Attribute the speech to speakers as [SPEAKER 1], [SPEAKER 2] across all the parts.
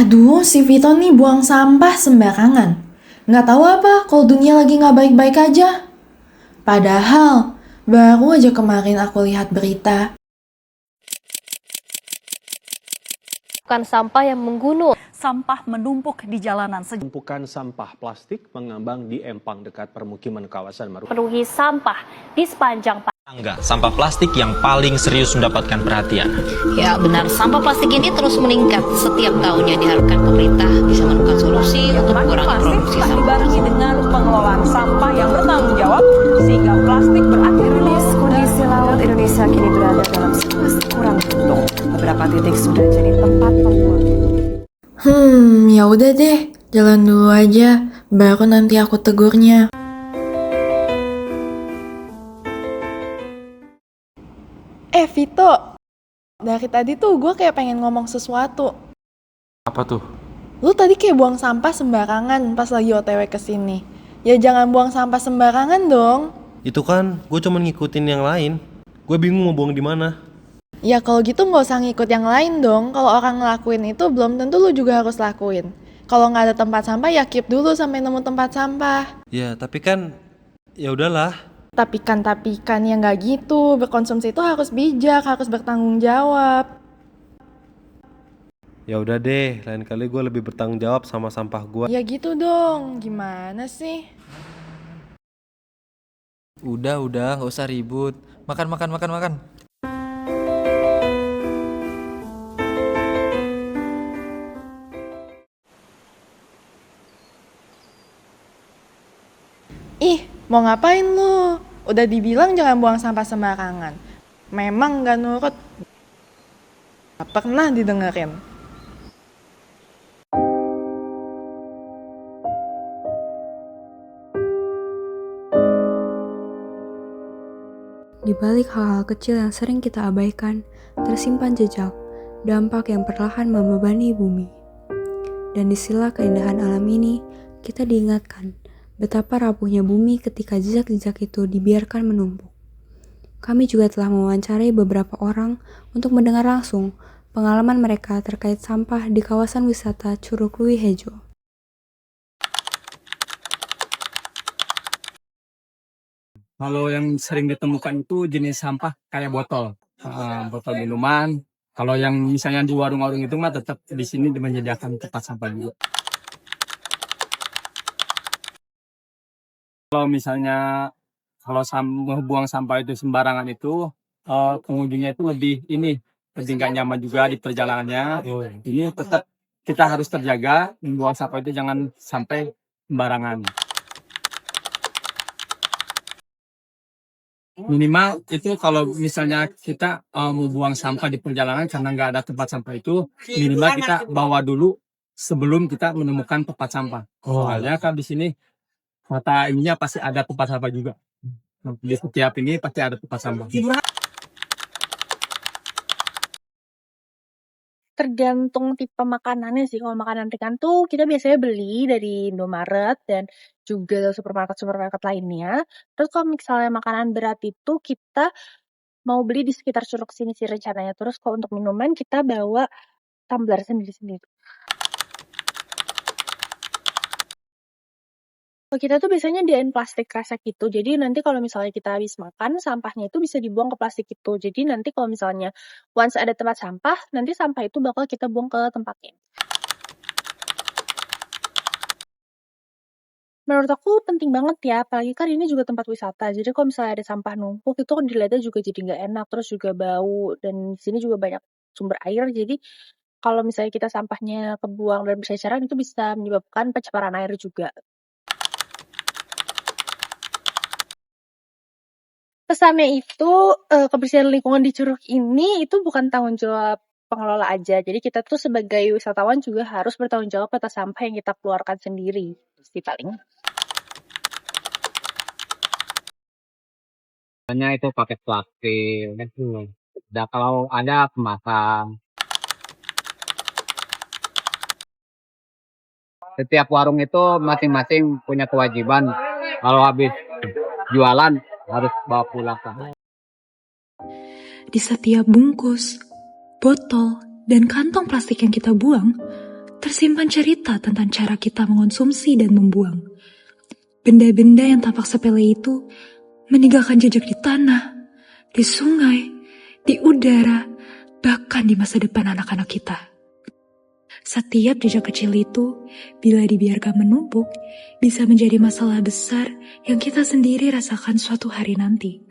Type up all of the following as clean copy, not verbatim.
[SPEAKER 1] Aduh, si Vito nih buang sampah sembarangan. Nggak tahu apa kalau dunia lagi nggak baik-baik aja. Padahal, baru aja kemarin aku lihat berita.
[SPEAKER 2] Bukan sampah yang menggunung.
[SPEAKER 3] Sampah menumpuk di jalanan.
[SPEAKER 4] Tumpukan sampah plastik mengambang di empang dekat permukiman kawasan Marunda.
[SPEAKER 2] Penuhi sampah di sepanjang
[SPEAKER 5] Enggak, sampah plastik yang paling serius mendapatkan perhatian.
[SPEAKER 6] Ya benar, sampah plastik ini terus meningkat setiap tahunnya. Diharapkan pemerintah bisa menemukan solusi untuk mengurangi produksi
[SPEAKER 3] tak
[SPEAKER 6] sampah.
[SPEAKER 3] dibarengi dengan pengelolaan sampah yang bertanggung jawab sehingga plastik berakhir rilis.
[SPEAKER 7] Kondisi laut Indonesia kini berada dalam situasi kurang beruntung. Beberapa titik sudah jadi tempat pembuangan.
[SPEAKER 1] Ya udah deh, jalan dulu aja, baru nanti aku tegurnya. Vito, dari tadi tuh gue kayak pengen ngomong sesuatu.
[SPEAKER 8] Apa tuh?
[SPEAKER 1] Lu tadi kayak buang sampah sembarangan pas lagi OTW kesini. Ya jangan buang sampah sembarangan dong.
[SPEAKER 8] Itu kan gue cuma ngikutin yang lain. Gue bingung mau buang di mana.
[SPEAKER 1] Ya kalau gitu nggak usah ngikut yang lain dong. Kalau orang ngelakuin itu belum tentu lu juga harus lakuin. Kalau nggak ada tempat sampah ya keep dulu sampai nemu tempat sampah.
[SPEAKER 8] Ya tapi kan ya udahlah.
[SPEAKER 1] Tapi kan ya nggak gitu. Berkonsumsi itu harus bijak, harus bertanggung jawab.
[SPEAKER 8] Ya udah deh, lain kali gue lebih bertanggung jawab sama sampah gue.
[SPEAKER 1] Ya gitu dong, gimana sih?
[SPEAKER 9] Udah, nggak usah ribut. Makan.
[SPEAKER 1] Ih, mau ngapain lu? Udah dibilang jangan buang sampah sembarangan. Memang nggak nurut. Gak pernah didengerin.
[SPEAKER 10] Di balik hal-hal kecil yang sering kita abaikan, tersimpan jejak, dampak yang perlahan membebani bumi. Dan di sela keindahan alam ini, kita diingatkan betapa rapuhnya bumi ketika jejak-jejak itu dibiarkan menumpuk. Kami juga telah mewawancarai beberapa orang untuk mendengar langsung pengalaman mereka terkait sampah di kawasan wisata Curug Lui Hejo.
[SPEAKER 11] Kalau yang sering ditemukan itu jenis sampah kayak botol, botol minuman. Kalau yang misalnya di warung-warung itu mah tetap di sini menyediakan tempat sampah juga. Kalau misalnya buang sampah itu sembarangan itu, pengunjungnya itu lebih nggak nyaman juga di perjalanannya. Ini tetap kita harus terjaga, membuang sampah itu jangan sampai sembarangan. Minimal itu kalau misalnya kita mau buang sampah di perjalanan karena nggak ada tempat sampah itu, minimal kita bawa dulu sebelum kita menemukan tempat sampah. Soalnya kan di sini mata ininya pasti ada tempat sampah juga. Di setiap ini pasti ada tempat sampah.
[SPEAKER 12] Tergantung tipe makanannya sih. Kalau makanan ringan tuh kita biasanya beli dari Indomaret dan juga supermarket lainnya. Terus kalau misalnya makanan berat itu kita mau beli di sekitar Curug sini sih rencananya. Terus kalau untuk minuman kita bawa tumbler sendiri-sendiri. Kita tuh biasanya diain plastik kresek gitu. Jadi nanti kalau misalnya kita habis makan, sampahnya itu bisa dibuang ke plastik itu. Jadi nanti kalau misalnya once ada tempat sampah, nanti sampah itu bakal kita buang ke tempatnya. Menurut aku penting banget ya, apalagi kan ini juga tempat wisata. Jadi kalau misalnya ada sampah numpuk, itu kan dilihatnya juga jadi nggak enak, terus juga bau. Dan di sini juga banyak sumber air, jadi kalau misalnya kita sampahnya kebuang dan berceceran, itu bisa menyebabkan pencemaran air juga. Pesannya itu, kebersihan lingkungan di Curug ini itu bukan tanggung jawab pengelola aja. Jadi kita tuh sebagai wisatawan juga harus bertanggung jawab atas sampah yang kita keluarkan sendiri, sih paling.
[SPEAKER 11] Biasanya itu pakai plastik, gitu. Dan kalau ada kemasan. Setiap warung itu masing-masing punya kewajiban. Kalau habis jualan harus bawa pulang.
[SPEAKER 10] Di setiap bungkus, botol, dan kantong plastik yang kita buang,
[SPEAKER 13] tersimpan cerita tentang cara kita mengonsumsi dan membuang. Benda-benda yang tampak sepele itu meninggalkan jejak di tanah, di sungai, di udara, bahkan di masa depan anak-anak kita. Setiap jejak kecil itu, bila dibiarkan menumpuk, bisa menjadi masalah besar yang kita sendiri rasakan suatu hari nanti.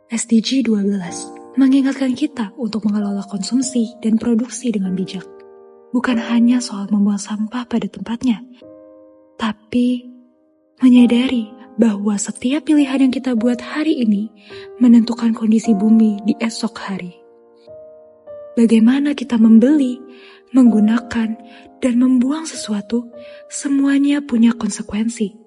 [SPEAKER 13] SDG 12 mengingatkan kita untuk mengelola konsumsi dan produksi dengan bijak. Bukan hanya soal membuang sampah pada tempatnya, tapi menyadari bahwa setiap pilihan yang kita buat hari ini menentukan kondisi bumi di esok hari. Bagaimana kita membeli, menggunakan, dan membuang sesuatu, semuanya punya konsekuensi.